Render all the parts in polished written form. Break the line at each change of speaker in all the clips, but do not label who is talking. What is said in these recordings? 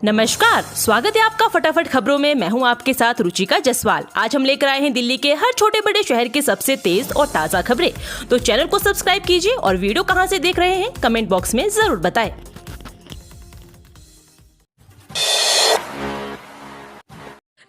नमस्कार, स्वागत है आपका फटाफट खबरों में। मैं हूं आपके साथ रुचिका जसवाल। आज हम लेकर आए हैं दिल्ली के हर छोटे बड़े शहर के सबसे तेज और ताज़ा खबरें। तो चैनल को सब्सक्राइब कीजिए और वीडियो कहां से देख रहे हैं कमेंट बॉक्स में जरूर बताएं।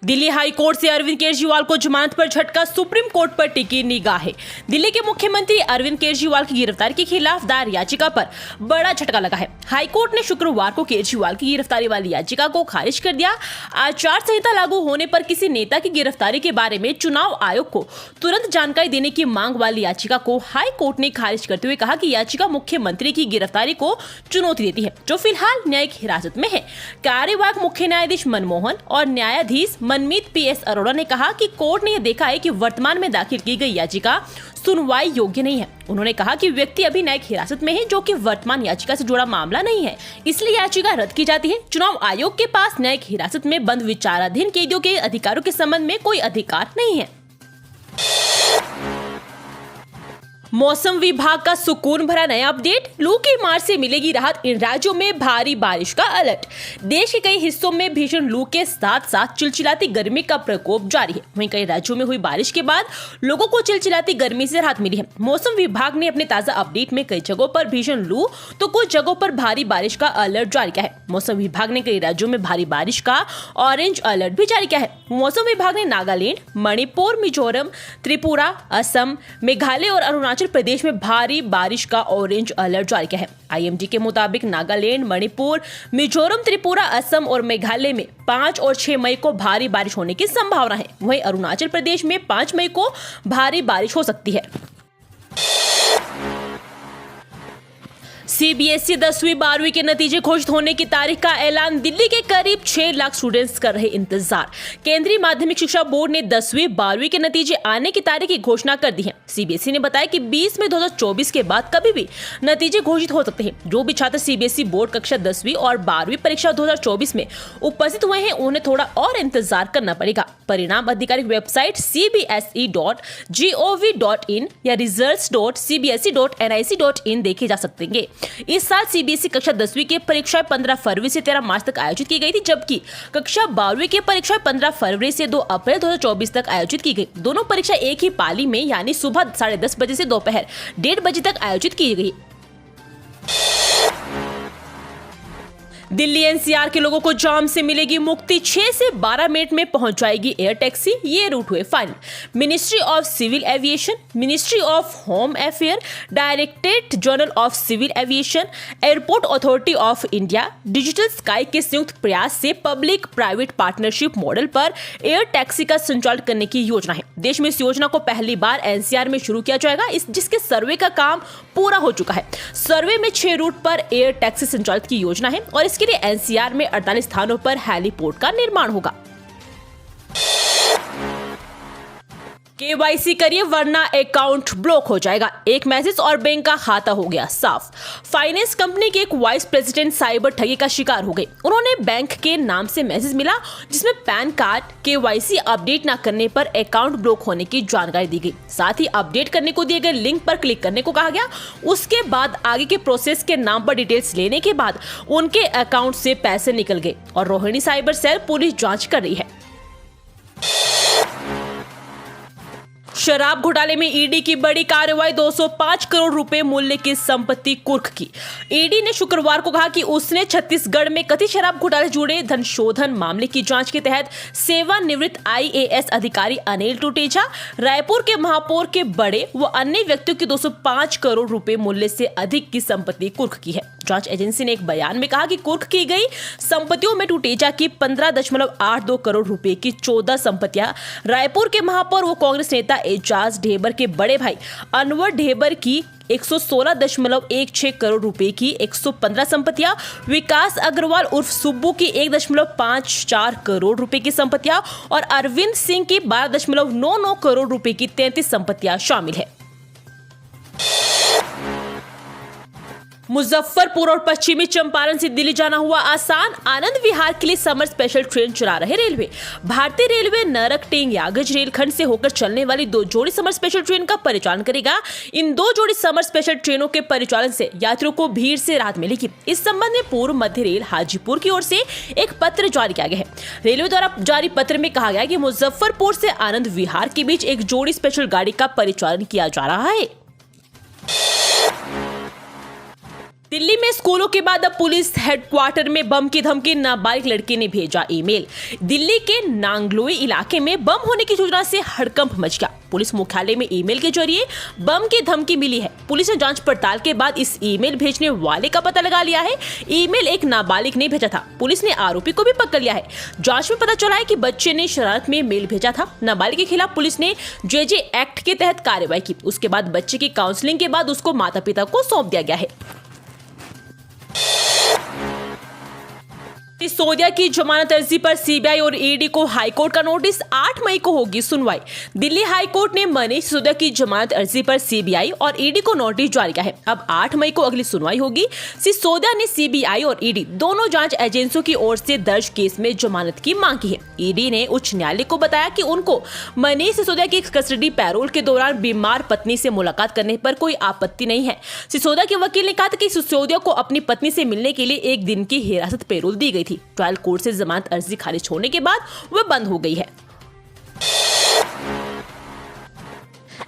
दिल्ली हाई कोर्ट से अरविंद केजरीवाल को जमानत पर झटका, सुप्रीम कोर्ट पर टिकी निगाहें। दिल्ली के मुख्यमंत्री अरविंद केजरीवाल की गिरफ्तारी के खिलाफ दायर याचिका पर बड़ा झटका लगा है। हाई कोर्ट ने शुक्रवार को केजरीवाल की गिरफ्तारी वाली याचिका को खारिज कर दिया। आचार संहिता लागू होने पर किसी नेता की गिरफ्तारी के बारे में चुनाव आयोग को तुरंत जानकारी देने की मांग वाली याचिका को हाई कोर्ट ने खारिज करते हुए कहा कि याचिका मुख्यमंत्री की गिरफ्तारी को चुनौती देती है, जो फिलहाल न्यायिक हिरासत में है। कार्यवाहक मुख्य न्यायाधीश मनमोहन और न्यायाधीश मनमीत पी.एस. अरोड़ा ने कहा कि कोर्ट ने यह देखा है कि वर्तमान में दाखिल की गई याचिका सुनवाई योग्य नहीं है। उन्होंने कहा कि व्यक्ति अभी न्यायिक हिरासत में है, जो कि वर्तमान याचिका से जुड़ा मामला नहीं है, इसलिए याचिका रद्द की जाती है। चुनाव आयोग के पास न्यायिक हिरासत में बंद विचाराधीन कैदियों के अधिकारों के संबंध में कोई अधिकार नहीं है। मौसम विभाग का सुकून भरा नया अपडेट, लू की मार से मिलेगी राहत, इन राज्यों में भारी बारिश का अलर्ट। देश के कई हिस्सों में भीषण लू के साथ साथ चिलचिलाती गर्मी का प्रकोप जारी है। वहीं कई राज्यों में हुई बारिश के बाद लोगों को चिलचिलाती गर्मी से राहत मिली है। मौसम विभाग ने अपने ताजा अपडेट में कई जगहों पर भीषण लू तो कुछ जगहों पर भारी बारिश का अलर्ट जारी किया है। मौसम विभाग ने कई राज्यों में भारी बारिश का ऑरेंज अलर्ट भी जारी किया है। मौसम विभाग ने नागालैंड, मणिपुर, मिजोरम, त्रिपुरा, असम, मेघालय और अरुणाचल प्रदेश में भारी बारिश का ऑरेंज अलर्ट जारी किया है। आईएमडी के मुताबिक नागालैंड, मणिपुर, मिजोरम, त्रिपुरा, असम और मेघालय में 5 और 6 मई को भारी बारिश होने की संभावना है। वहीं अरुणाचल प्रदेश में 5 मई को भारी बारिश हो सकती है। सीबीएसई 10वीं 12वीं के नतीजे घोषित होने की तारीख का ऐलान, दिल्ली के करीब 6 लाख स्टूडेंट्स कर रहे इंतजार। केंद्रीय माध्यमिक शिक्षा बोर्ड ने 10वीं 12वीं के नतीजे आने की तारीख की घोषणा कर दी है। सीबीएसई ने बताया कि 20 मई 2024 के बाद कभी भी नतीजे घोषित हो सकते हैं। जो भी छात्र सीबीएसई बोर्ड कक्षा 10वीं और 12वीं परीक्षा 2024 में उपस्थित हुए हैं, उन्हें थोड़ा और इंतजार करना पड़ेगा। परिणाम आधिकारिक वेबसाइट cbse.gov.in या results.cbse.nic.in देखे जा सकेंगे। इस साल सीबीएसई कक्षा 10वीं की परीक्षाएं 15 फरवरी से 13 मार्च तक आयोजित की गई थी, जबकि कक्षा 12वीं की परीक्षाएं 15 फरवरी से 2 अप्रैल 2024 तक आयोजित की गई। दोनों परीक्षा एक ही पाली में यानी सुबह 10:30 बजे से दोपहर 1:30 बजे तक आयोजित की गई। दिल्ली एनसीआर के लोगों को जाम से मिलेगी मुक्ति, 6 से 12 मिनट में पहुंच जाएगी एयर टैक्सी, ये रूट हुए final. Ministry of civil aviation, ministry of home affair, directorate general of civil aviation, airport authority of India, digital sky के संयुक्त प्रयास से पब्लिक प्राइवेट पार्टनरशिप मॉडल पर एयर टैक्सी का संचालन करने की योजना है। देश में इस योजना को पहली बार एनसीआर में शुरू किया जाएगा, जिसके सर्वे का काम पूरा हो चुका है। सर्वे में 6 रूट पर एयर टैक्सी संचालित की योजना है और इसके लिए एनसीआर में 48 स्थानों पर हेलीपोर्ट का निर्माण होगा। केवाईसी करिए वरना अकाउंट ब्लॉक हो जाएगा, एक मैसेज और बैंक का खाता हो गया साफ। फाइनेंस कंपनी के एक वाइस प्रेसिडेंट साइबर ठगी का शिकार हो गए। उन्होंने बैंक के नाम से मैसेज मिला जिसमें पैन कार्ड केवाईसी अपडेट न करने पर अकाउंट ब्लॉक होने की जानकारी दी गई। साथ ही अपडेट करने को दिए गए लिंक पर क्लिक करने को कहा गया। उसके बाद आगे के प्रोसेस के नाम पर डिटेल्स लेने के बाद उनके अकाउंट से पैसे निकल गए और रोहिणी साइबर सेल पुलिस जांच कर रही है। शराब घोटाले में ईडी की बड़ी कार्रवाई, 205 करोड़ रुपए मूल्य की संपत्ति कुर्क की। ईडी ने शुक्रवार को कहा कि उसने छत्तीसगढ़ में कथित शराब घोटाले जुड़े धनशोधन मामले की जांच के तहत सेवानिवृत्त आईएएस अधिकारी अनिल टुटेजा, रायपुर के महापौर के बड़े व अन्य व्यक्तियों की 205 करोड़ रुपए मूल्य से अधिक की संपत्ति कुर्क की है। जांच एजेंसी ने एक बयान में कहा कि कुर्क की गई संपत्तियों में टुटेजा की 15.82 करोड़ रुपए की 14 संपत्तियां, रायपुर के महापौर व कांग्रेस नेता एजाज ढेबर के बड़े भाई अनवर ढेबर की 116.16 करोड़ रुपए की 115 संपत्तियां, विकास अग्रवाल उर्फ सुब्बू की 1.54 करोड़ रुपए की संपत्तियां और अरविंद सिंह की 12.99 करोड़ रुपए की 33 संपत्तियां शामिल है। मुजफ्फरपुर और पश्चिमी चंपारण से दिल्ली जाना हुआ आसान। आनंद विहार के लिए समर स्पेशल ट्रेन चला रहे रेलवे। भारतीय रेलवे नरक टेंग यागज रेलखंड से होकर चलने वाली 2 जोड़ी समर स्पेशल ट्रेन का परिचालन करेगा। इन 2 जोड़ी समर स्पेशल ट्रेनों के परिचालन से यात्रियों को भीड़ से राहत मिलेगी। इस संबंध में पूर्व मध्य रेल हाजीपुर की ओर से एक पत्र जारी किया गया है। रेलवे द्वारा जारी पत्र में कहा गया है कि मुजफ्फरपुर से आनंद विहार के बीच एक जोड़ी स्पेशल गाड़ी का परिचालन किया जा रहा है। दिल्ली में स्कूलों के बाद अब पुलिस हेडक्वार्टर में बम की धमकी। नाबालिग लड़के ने भेजा ईमेल। दिल्ली के नांगलोई इलाके में बम होने की सूचना से हड़कंप मच गया। पुलिस मुख्यालय में ईमेल के जरिए बम की धमकी मिली है। पुलिस ने जांच पड़ताल के बाद इस ईमेल भेजने वाले का पता लगा लिया है। ईमेल एक नाबालिग ने भेजा था। पुलिस ने आरोपी को भी पकड़ लिया है। जांच में पता चला है कि बच्चे ने शरारत में मेल भेजा था। नाबालिग के खिलाफ पुलिस ने जेजे एक्ट के तहत कार्रवाई की। उसके बाद बच्चे की काउंसलिंग के बाद उसको माता पिता को सौंप दिया गया है। सिसोदिया की जमानत अर्जी पर सीबीआई और ईडी को हाईकोर्ट का नोटिस। 8 मई को होगी सुनवाई। दिल्ली हाईकोर्ट ने मनीष सिसोदिया की जमानत अर्जी पर सीबीआई और ईडी को नोटिस जारी किया है। अब 8 मई को अगली सुनवाई होगी। सिसोदिया ने सीबीआई और ईडी दोनों जांच एजेंसियों की ओर से दर्ज केस में जमानत की मांग की है। ईडी ने उच्च न्यायालय को बताया कि उनको मनीष सिसोदिया की कस्टडी पैरोल के दौरान बीमार पत्नी से मुलाकात करने पर कोई आपत्ति नहीं है। सिसोदिया के वकील ने कहा था कि सिसोदिया को अपनी पत्नी से मिलने के लिए 1 दिन की हिरासत पैरोल दी गई थी। ट्रायल कोर्ट से जमानत अर्जी खारिज होने के बाद वह बंद हो गई है।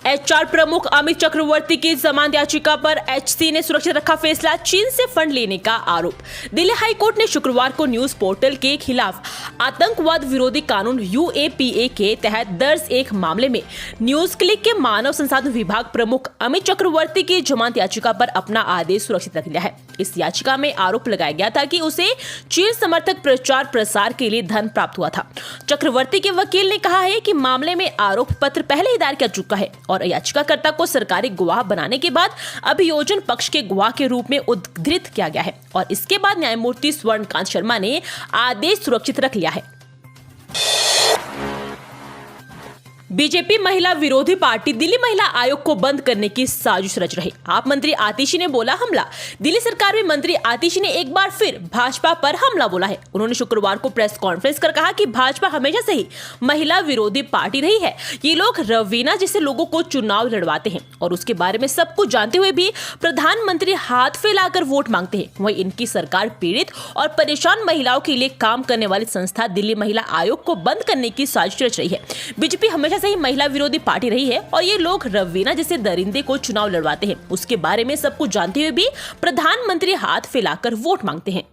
एचआर प्रमुख अमित चक्रवर्ती की जमानत याचिका पर एचसी ने सुरक्षित रखा फैसला। चीन से फंड लेने का आरोप। दिल्ली हाईकोर्ट ने शुक्रवार को न्यूज पोर्टल के खिलाफ आतंकवाद विरोधी कानून यूएपीए के तहत दर्ज एक मामले में न्यूज क्लिक के मानव संसाधन विभाग प्रमुख अमित चक्रवर्ती की जमानत याचिका पर अपना आदेश सुरक्षित रख लिया है। इस याचिका में आरोप लगाया गया था कि उसे चीन समर्थक प्रचार प्रसार के लिए धन प्राप्त हुआ था। चक्रवर्ती के वकील ने कहा है कि मामले में आरोप पत्र पहले ही दायर किया चुका है और याचिकाकर्ता को सरकारी गवाह बनाने के बाद अभियोजन पक्ष के गवाह के रूप में उद्धृत किया गया है और इसके बाद न्यायमूर्ति स्वर्णकांत शर्मा ने आदेश सुरक्षित रख लिया है। बीजेपी महिला विरोधी पार्टी दिल्ली महिला आयोग को बंद करने की साजिश रच रही। आप मंत्री आतिशी ने बोला हमला। दिल्ली सरकार में मंत्री आतिशी ने एक बार फिर भाजपा पर हमला बोला है। उन्होंने शुक्रवार को प्रेस कॉन्फ्रेंस कर कहा कि भाजपा हमेशा से ही महिला विरोधी पार्टी रही है। ये लोग रवीना जैसे लोगों को चुनाव लड़वाते हैं और उसके बारे में सब कुछ जानते हुए भी प्रधानमंत्री हाथ फैलाकर वोट मांगते हैं। वहीं इनकी सरकार पीड़ित और परेशान महिलाओं के लिए काम करने वाली संस्था दिल्ली महिला आयोग को बंद करने की साजिश रच रही है। बीजेपी हमेशा से ही महिला विरोधी पार्टी रही है और ये लोग रवीना जैसे दरिंदे को चुनाव लड़वाते हैं। उसके बारे में सब कुछ जानते हुए भी प्रधानमंत्री हाथ फैलाकर वोट मांगते हैं।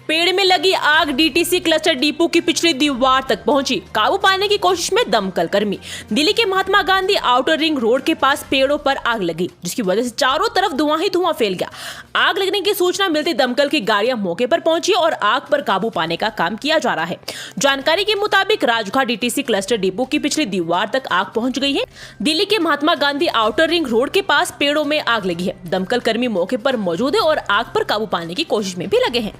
पेड़ में लगी आग डीटीसी क्लस्टर डिपो की पिछली दीवार तक पहुंची। काबू पाने की कोशिश में दमकल कर्मी। दिल्ली के Mahatma Gandhi outer ring road के पास पेड़ों पर आग लगी जिसकी वजह से चारों तरफ धुआं ही धुआं फैल गया। आग लगने की सूचना मिलते दमकल की गाड़ियां मौके पर पहुंची और आग पर काबू पाने का काम किया जा रहा है। जानकारी के मुताबिक राजघाट डीटीसी क्लस्टर डिपो की पिछली दीवार तक आग पहुंच गई है। दिल्ली के Mahatma Gandhi outer ring road के पास पेड़ों में आग लगी है। दमकल कर्मी मौके पर मौजूद है और आग पर काबू पाने की कोशिश में भी लगे हैं।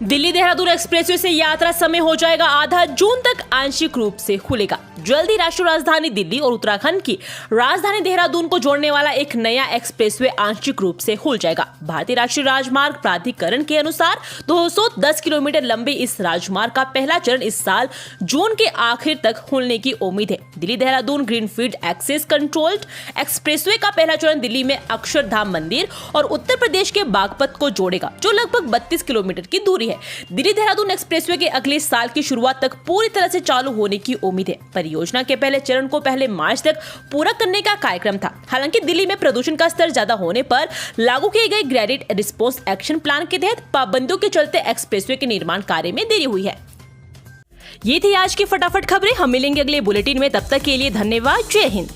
दिल्ली देहरादून एक्सप्रेसवे से यात्रा समय हो जाएगा आधा। जून तक आंशिक रूप से खुलेगा। जल्दी राष्ट्रीय राजधानी दिल्ली और उत्तराखंड की राजधानी देहरादून को जोड़ने वाला एक नया एक्सप्रेसवे आंशिक रूप से खुल जाएगा। भारतीय राष्ट्रीय राजमार्ग प्राधिकरण के अनुसार 210 किलोमीटर लंबे इस राजमार्ग का पहला चरण इस साल जून के आखिर तक खुलने की उम्मीद है। Delhi Dehradun greenfield access controlled expressway का पहला चरण दिल्ली में अक्षरधाम मंदिर और उत्तर प्रदेश के बागपत को जोड़ेगा जो लगभग 32 किलोमीटर की दूरी है। दिल्ली देहरादून एक्सप्रेसवे के अगले साल की शुरुआत तक पूरी तरह से चालू होने की उम्मीद है। परियोजना के पहले चरण को पहले मार्च तक पूरा करने का कार्यक्रम था। हालांकि दिल्ली में प्रदूषण का स्तर ज्यादा होने पर लागू किए गए ग्रेडेड रिस्पॉन्स एक्शन प्लान के तहत पाबंदियों के चलते एक्सप्रेसवे के निर्माण कार्य में देरी हुई है। ये थी आज की फटाफट खबरें। हम मिलेंगे अगले बुलेटिन में। तब तक के लिए धन्यवाद। जय हिंद।